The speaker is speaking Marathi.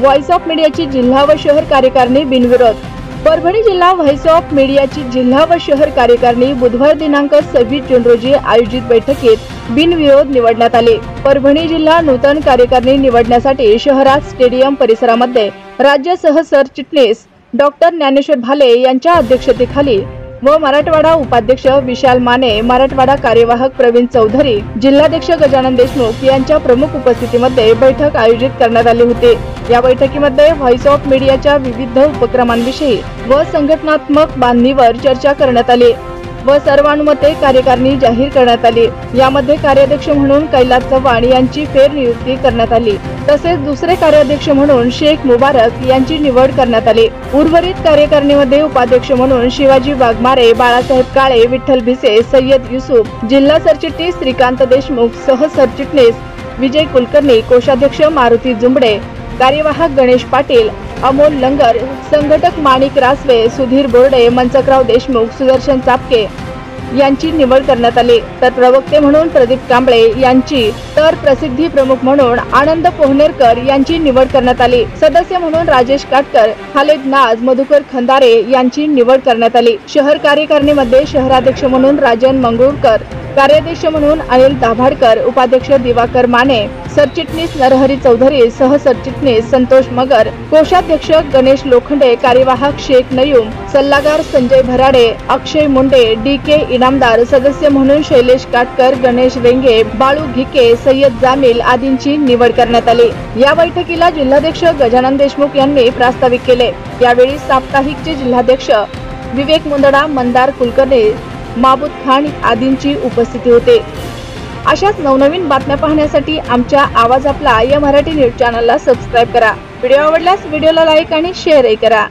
व्हॉइस ऑफ मीडियाची जिल्हा व शहर कार्यकारिणी बिनविरोध। परभणी जिल्हा व्हॉइस ऑफ मीडियाची जिल्हा व शहर कार्यकारिणी बुधवार दिनांक 26 जून रोजी आयोजित बैठकीत बिनविरोध निवडण्यात आले। परभणी जिल्हा नूतन कार्यकारिणी निवडण्यासाठी शहरात स्टेडियम परिसरामध्ये राज्य सरचिटणीस डॉक्टर ज्ञानेश्वर भाले यांच्या अध्यक्षतेखाली व मराठवाडा उपाध्यक्ष विशाल माने, मराठवाडा कार्यवाहक प्रवीण चौधरी, जिल्हाध्यक्ष गजानन देशमुख यांच्या प्रमुख उपस्थितीमध्ये बैठक आयोजित करण्यात आली होती। या बैठकीमध्ये व्हॉइस ऑफ मीडियाच्या विविध उपक्रमांविषयी व संघटनात्मक बांधणीवर चर्चा करण्यात आली व सर्वानुमते कार्यकारिणी जाहीर करण्यात आली। यामध्ये कार्याध्यक्ष म्हणून कैलास चव्हाण यांची फेरनियुक्ती करण्यात आली, तसेच दुसरे कार्याध्यक्ष म्हणून शेख मुबारक यांची निवड करण्यात आली। उर्वरित कार्यकारिणीमध्ये उपाध्यक्ष म्हणून शिवाजी वाघमारे, बाळासाहेब काळे, विठ्ठल भिसे, सय्यद युसुफ, जिल्हा सरचिटणीस श्रीकांत देशमुख, सह सरचिटणीस विजय कुलकर्णी, कोषाध्यक्ष मारुती जुंबडे, कार्यवाहक गणेश पाटील, अमोल लंगर, संघटक माणिक रासवे, सुधीर बोर्डे, मनसकराव देशमुख, सुदर्शन चापके यांची निवड करण्यात आली। तर प्रवक्ते म्हणून प्रदीप कांबळे यांची, तर प्रसिद्धी प्रमुख म्हणून आनंद पोहनेरकर यांची निवड करण्यात आली। सदस्य म्हणून राजेश काटकर, खालेद नाज, मधुकर खंदारे यांची निवड करण्यात आली। शहर कार्यकारिणीमध्ये शहराध्यक्ष म्हणून राजन मंगरुळकर, कार्याध्यक्ष म्हणून अनिल दाभाडकर, उपाध्यक्ष दिवाकर माने, सरचिटणीस नरहरी चौधरी, सह सरचिटणीस संतोष मगर, कोषाध्यक्ष गणेश लोखंडे, कार्यवाहक शेख नयूम, सल्लागार संजय भराडे, अक्षय मुंडे, DK इनामदार, सदस्य म्हणून शैलेश काटकर, गणेश वेंगे, बाळू घिके, सय्यद जामील आदींची निवड करण्यात आली। या बैठकीला जिल्हाध्यक्ष गजानन देशमुख यांनी प्रास्ताविक केले। यावेळी साप्ताहिकचे जिल्हाध्यक्ष विवेक मुंदडा, मंदार कुलकर्णी, माबूद खान आदींची उपस्थिती होते। अशाच नवनवीन बातम्या पाहण्यासाठी आमच्या आवाज आपला या मराठी न्यूज चॅनलला सबस्क्राइब करा। व्हिडिओ आवडल्यास व्हिडिओला लाईक आणि शेअरही करा।